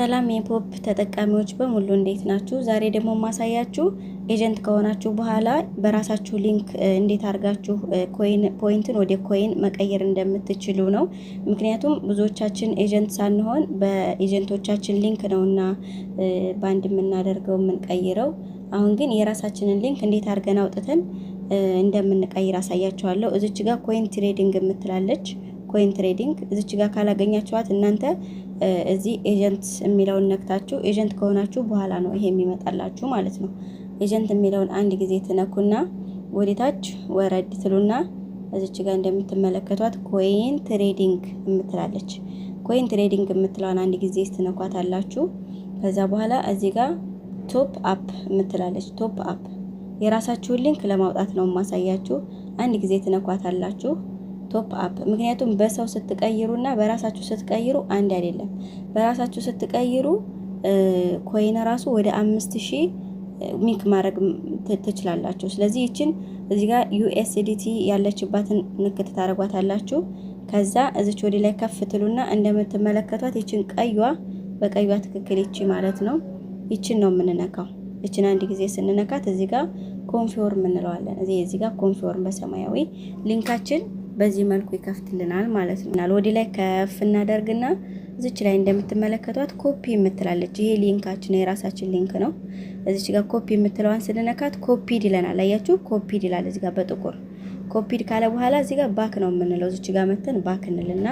ሰላም የፖፕ ተጠቃሚዎች በሙሉ እንዴት ናችሁ? ዛሬ ደግሞ ማሳያችሁ ኤጀንት ከሆናችሁ በኋላ በራሳችሁ ሊንክ እንዴት አድርጋችሁ ፖይንትን ወደ ኮይን መቀየር እንደምትችሉ ነው። ምክንያቱም ብዙዎቻችን ኤጀንት ሳንሆን በኤጀንቶቻችን ሊንክ ነውና ባንድ የምናደርገው የምንቀይረው። አሁን ግን የራሳችንን ሊንክ እንዴት አድርገን አውጥተን እንደምንቀይር አሳያችኋለሁ። እዚች ጋር ኮይን ትሬዲንግ የምትላለች ኮይን ትሬዲንግ እዚች ጋር ካላገኛችኋት እናንተ እዚህ ኤጀንት የሚለውን ነክታችሁ ኤጀንት ከሆናችሁ በኋላ ነው ይሄ የሚመጣላችሁ ማለት ነው። ኤጀንት የሚለውን አንድ ጊዜ ትነኩና ወደታች ወረድ ትሉና እዚች ጋር እንደምትመለከቷት ኮይን ትሬዲንግ የምትላለች ኮይን ትሬዲንግ የምትለውን አንድ ጊዜ ትነኳታላችሁ። ከዛ በኋላ እዚህ ጋር ቶፕ አፕ የምትላለች ቶፕ አፕ የራሳችሁን ሊንክ ለማውጣት ነው ማሳያችሁ። አንድ ጊዜ ትነኳታላችሁ ቶፕ አፕ። ምክንያቱም በሰው ስትቀይሩና በራሳችሁ ስትቀይሩ አንድ አይደለም። በራሳችሁ ስትቀይሩ ኮይን ራሱ ወደ 5000 ሚክ ማድረግ ትችላላችሁ። ስለዚህ ይችን እዚህ ጋር USDT ያለችባትን ንክት ታረጓታላችሁ። ከዛ እዚች ወደ ላይ ከፍ ትሉና እንደምትመለከቷት ይችን ቀይዋ በቀይዋ ትክክል ይቺ ማለት ነው። ይችን ነው የምንነካው። ይችን አንድ ጊዜ ስንነካት እዚህ ጋር ኮንፊርም እንለዋለን። እዚህ ጋር ኮንፊርም በሰማያዊ ሊንካችን በዚህ መልኩ ይከፍትልናል ማለት ነው። ወዲ ላይ ከፍ እናደርግና እዚች ላይ እንደምትመለከቷት ኮፒ የምትላለች ይሄ ሊንካችን የራሳችን ሊንክ ነው። እዚች ጋር ኮፒ የምትለዋን ስንነካት ኮፒድ ይለናል። አያችሁ ኮፒድ ይላል እዚህ ጋር በጥቁር ኮፒድ ካለ በኋላ እዚህ ጋር ባክ ነው የምንለው። እዚች ጋር መተን ባክ እንልና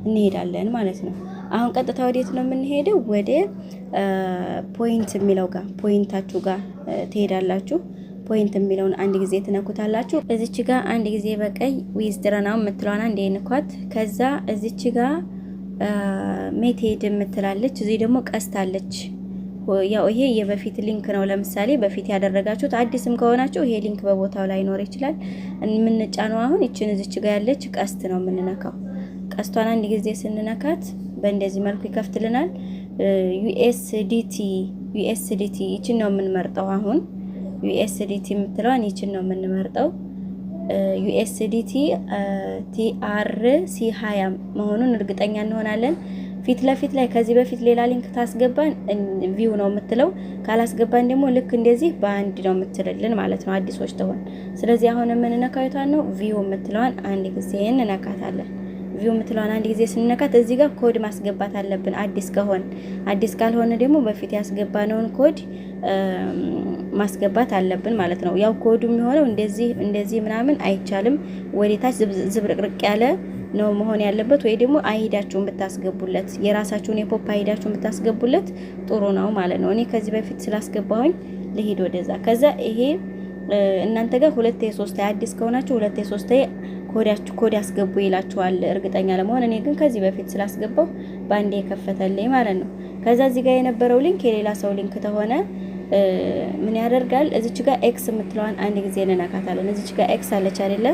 እንሄዳለን ማለት ነው። አሁን ቀጥታ ወዴት ነው የምንሄደው? ወደ ፖይንት የሚለው ጋር ፖይንታችሁ ጋር ትሄዳላችሁ። ፖይንት የሚለውን አንድ ጊዜ ትነኩታላችሁ። እዚች ጋር አንድ ጊዜ በቀይ ዊዝድራናው የምትለዋን አንድ የንኳት። ከዛ እዚች ጋር ሜቴድ የምትላለች እዚህ ደግሞ ቀስታለች። ያው ይሄ የበፊት ሊንክ ነው። ለምሳሌ በፊት ያደረጋችሁት አዲስም ከሆናችሁ ይሄ ሊንክ በቦታው ላይ ኖር ይችላል። የምንጫነው አሁን እቺን እዚች ጋር ያለች ቀስት ነው የምንነካው። ቀስቷን አንድ ጊዜ ስንነካት በእንደዚህ መልኩ ይከፍትልናል። USDT እቺን ነው የምንመርጠው አሁን USDT የምትለዋን ይችን ነው የምንመርጠው። USDT TRC20 መሆኑን እርግጠኛ እንሆናለን። ፊት ለፊት ላይ ከዚህ በፊት ሌላ ሊንክ ታስገባን ቪው ነው የምትለው። ካላስገባን ደግሞ ልክ እንደዚህ በአንድ ነው የምትልልን ማለት ነው አዲሶች ተሆን። ስለዚህ አሁን የምንነካው የቷን ነው? ቪው የምትለዋን አንድ ጊዜ እንነካታለን። ቪው የምትለዋን አንድ ጊዜ ስንነካት እዚህ ጋር ኮድ ማስገባት አለብን አዲስ ከሆነ። አዲስ ካልሆነ ደግሞ በፊት ያስገባነውን ኮድ ማስገባት አለብን ማለት ነው። ያው ኮዱ የሚሆነው እንደዚህ ምናምን አይቻልም። ወዴታች ዝብርቅርቅ ያለ ነው መሆን ያለበት። ወይ ደግሞ አይዳችሁን ብታስገቡለት የራሳችሁን የፖፕ አይዳችሁን ብታስገቡለት ጥሩ ነው ማለት ነው። እኔ ከዚህ በፊት ስላስገባሁኝ ልሂድ ወደዛ። ከዛ ይሄ እናንተ ጋር 2 አዲስ ከሆናችሁ 2 ኮድ ያስገቡ ይላችኋል እርግጠኛ ለመሆን። እኔ ግን ከዚህ በፊት ስላስገባው ባንዴ ከፈተልኝ ማለት ነው። ከዛ እዚህ ጋር የነበረው ሊንክ የሌላ ሰው ሊንክ ተሆነ ምን ያደርጋል? እዚች ጋር ኤክስ የምትለዋን አንድ ጊዜ እንነካታለን። እዚች ጋር ኤክስ አለች አይደለ?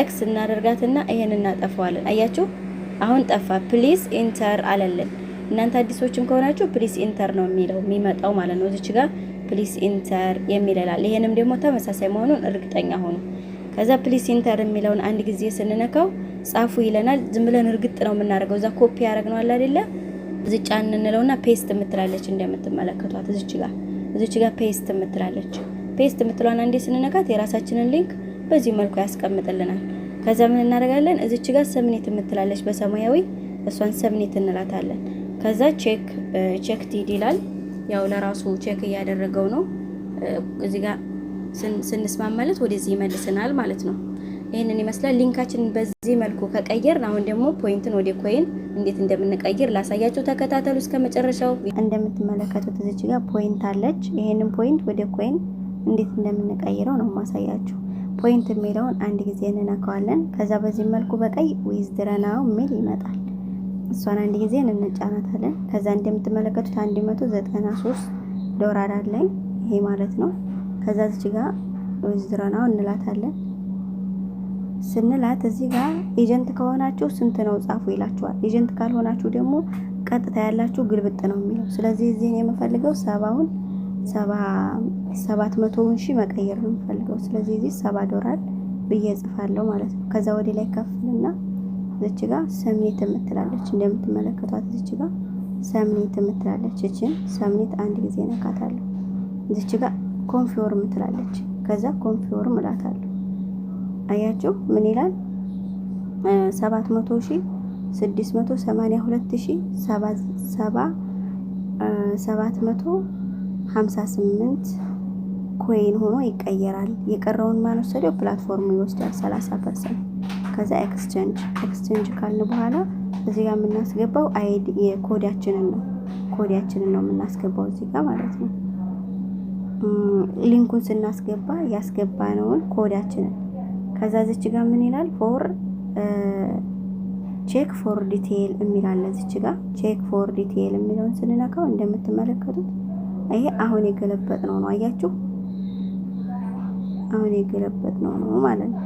ኤክስ እናደርጋትና ይሄን እናጠፋዋለን። አያችሁ አሁን ጠፋ። ፕሊዝ ኢንተር አለልን። እናንተ አዲሶችም ከሆናችሁ ፕሊዝ ኢንተር ነው የሚመጣው ማለት ነው። እዚች ጋር ፕሊዝ ኢንተር የሚላል። ይሄንም ደግሞ ተመሳሳይ መሆኑን እርግጠኛ ሆኑ። ከዛ ፕሊዝ ኢንተር የሚለውን አንድ ጊዜ ስንነካው ጻፉ ይለናል። ዝም ብለን እርግጥ ነው የምናደርገው። እዛ ኮፒ ያደረግነው አለ አይደለ? እዚህ ጫን እንለውና ፔስት የምትላለች እንደምትመለከቷት እዚች ጋር ፔስት የምትላለች ፔስት የምትለዋን አንዴ ስንነካት የራሳችንን ሊንክ በዚህ መልኩ ያስቀምጥልናል። ከዛ ምን እናደርጋለን? እዚች ጋር ሰብኔት የምትላለች በሰማያዊ እሷን ሰብኔት እንላታለን። ከዛ ቼክ ቲድ ይላል። ያው ለራሱ ቼክ እያደረገው ነው። እዚህ ጋር ስንስማማለት ወደዚህ ይመልሰናል ማለት ነው። ይሄንን ይመስላል ሊንካችንን በዚህ መልኩ ከቀየርን አሁን ደግሞ ፖይንትን ወደ ኮይን እንዴት እንደምንቀይር ላሳያችሁ። ተከታተሉ እስከመጨረሻው። እንደምትመለከቱት እዚህ ጋር ፖይንት አለች። ይሄንን ፖይንት ወደ ኮይን እንዴት እንደምንቀይረው ነው ማሳያችሁ። ፖይንት የሚለውን አንድ ጊዜ እንነካዋለን። ከዛ በዚህ መልኩ በቀይ ዊዝድራናው ሚል ይመጣል። እሷን አንድ ጊዜ እንጫናታለን። ከዛ እንደምትመለከቱት $193 አለኝ ይሄ ማለት ነው። ከዛ እዚህ ጋር ዊዝድራናው እንላታለን። ስንላት እዚህ ጋር ኤጀንት ከሆናችሁ ስንት ነው ጻፉ ይላችኋል። ኤጀንት ካልሆናችሁ ደግሞ ቀጥታ ያላችሁ ግልብጥ ነው የሚለው። ስለዚህ እዚህ ነው የምፈልገው 700 ሺህ መቀየር ነው የምፈልገው። ስለዚህ እዚህ $70 ብዬ ጽፋለሁ ማለት ነው። ከዛ ወደ ላይ ከፍልና እዚች ጋር ሰብሚት የምትላለች እንደምትመለከቷት እዚች ጋር ሰምኒት የምትላለች እችን ሰምኒት አንድ ጊዜ ነካታለሁ። እዚች ጋር ኮንፊርም ትላለች። ከዛ ኮንፊርም እላታለሁ። አያችሁ ምን ይላል? 700,682,758 ኮይን ሆኖ ይቀየራል። የቀረውን ማን ወሰደው? ፕላትፎርሙ ይወስዳል 30%። ከዛ ኤክስቼንጅ ካልን በኋላ እዚህ ጋር የምናስገባው አይዲ የኮዳችንን ነው። ኮዳችንን ነው የምናስገባው እዚህ ጋር ማለት ነው። ሊንኩን ስናስገባ ያስገባነውን ኮዳችንን ከዛ እዚች ጋር ምን ይላል? ፎር ቼክ ፎር ዲቴይል የሚላል እዚች ጋር ቼክ ፎር ዲቴይል የሚለውን ስንነካው እንደምትመለከቱት ይሄ አሁን የገለበጥነው ነው። አያችሁ አሁን የገለበጥነው ነው ማለት ነው።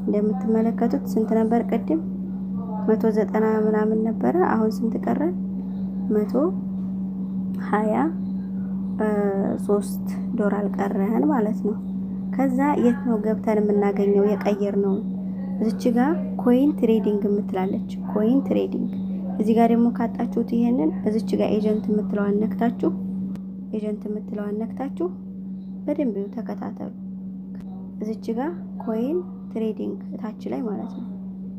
እንደምትመለከቱት ስንት ነበር ቅድም? 190 ምናምን ነበረ። አሁን ስንት ቀረ? 123 ዶላር ቀረን ማለት ነው። ከዛ የት ነው ገብተን የምናገኘው የቀየርነው? እዚች ጋር ኮይን ትሬዲንግ የምትላለች ኮይን ትሬዲንግ። እዚህ ጋር ደግሞ ካጣችሁት ይሄንን እዚች ጋር ኤጀንት የምትለዋን ነክታችሁ በደንብ ተከታተሉ። እዚች ጋር ኮይን ትሬዲንግ ታች ላይ ማለት ነው።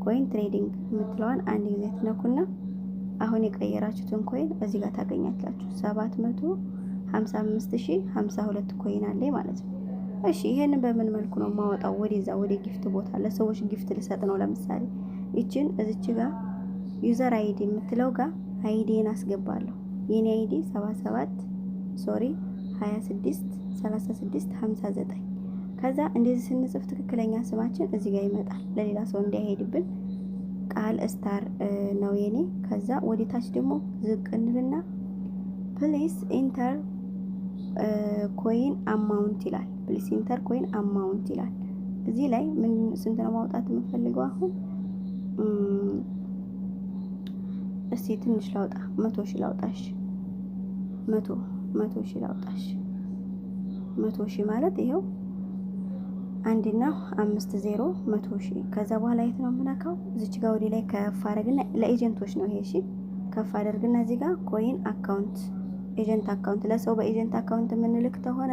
ኮይን ትሬዲንግ የምትለዋን አንድ ጊዜ ትነኩና አሁን የቀየራችሁትን ኮይን እዚህ ጋር ታገኛላችሁ። 755,052 ኮይን አለ ማለት ነው። እሺ ይሄንን በምን መልኩ ነው ማወጣው? ወደዛ ወደ ጊፍት ቦታ ለሰዎች ጊፍት ልሰጥ ነው። ለምሳሌ ይችን እዚች ጋር ዩዘር አይዲ የምትለው ጋር አይዲን አስገባለሁ። የኔ አይዲ 263659። ከዛ እንደዚህ ስንጽፍ ትክክለኛ ስማችን እዚህ ጋር ይመጣል። ለሌላ ሰው እንዳይሄድብን ቃል ስታር ነው የኔ። ከዛ ወደ ታች ደግሞ ዝቅ እንልና ፕሊስ ኢንተር ኮይን አማውንት ይላል። ፕሊስ ኢንተር ኮይን አማውንት ይላል። እዚህ ላይ ምን ስንት ነው ማውጣት የምፈልገው አሁን? እስቲ ትንሽ ላውጣ። 100,000 ላውጣሽ። 100,000 ላውጣሽ። 100,000 ማለት ይሄው 1.50 100,000። ከዛ በኋላ የት ነው የምነካው? እዚች ጋር ወደ ላይ ከፍ አደርግና ለኤጀንቶች ነው ይሄ። እሺ ከፍ አደርግና እዚህ ጋር ኮይን አካውንት ኤጀንት አካውንት ለሰው በኤጀንት አካውንት የምንልክ ተሆነ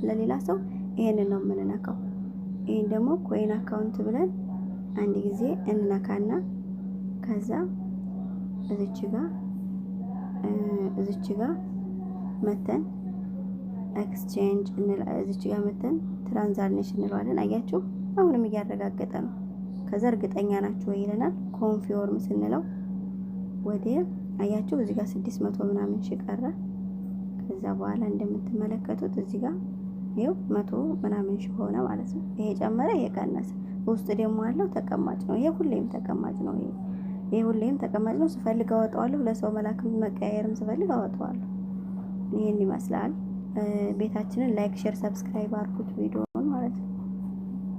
ለሌላ ሰው ይሄንን ነው የምንነካው። ይሄን ደግሞ ኮይን አካውንት ብለን አንድ ጊዜ እንነካና ከዛ እዚች ጋር መተን ኤክስቼንጅ እዚች ጋር መተን ትራንዛክሽን እንለዋለን። አያችሁ አሁንም እያረጋገጠ ነው። ከዛ እርግጠኛ ናችሁ ይለናል። ኮንፊርም ስንለው ወደ አያችሁ እዚህ ጋር 600 ምናምን ሺህ ቀረ። ከዛ በኋላ እንደምትመለከቱት እዚህ ጋር ይኸው 100 ምናምን ሺህ ሆነ ማለት ነው። ይሄ ጨመረ፣ ይሄ ቀነሰ። ውስጥ ደግሞ ያለው ተቀማጭ ነው። ይሄ ሁሌም ተቀማጭ ነው። ይሄ ሁሌም ተቀማጭ ነው። ስፈልግ አወጣዋለሁ። ለሰው መላክም መቀያየርም ስፈልግ አወጣዋለሁ። ይሄን ይመስላል። ቤታችንን ላይክ፣ ሼር፣ ሰብስክራይብ አድርጉት ቪዲዮ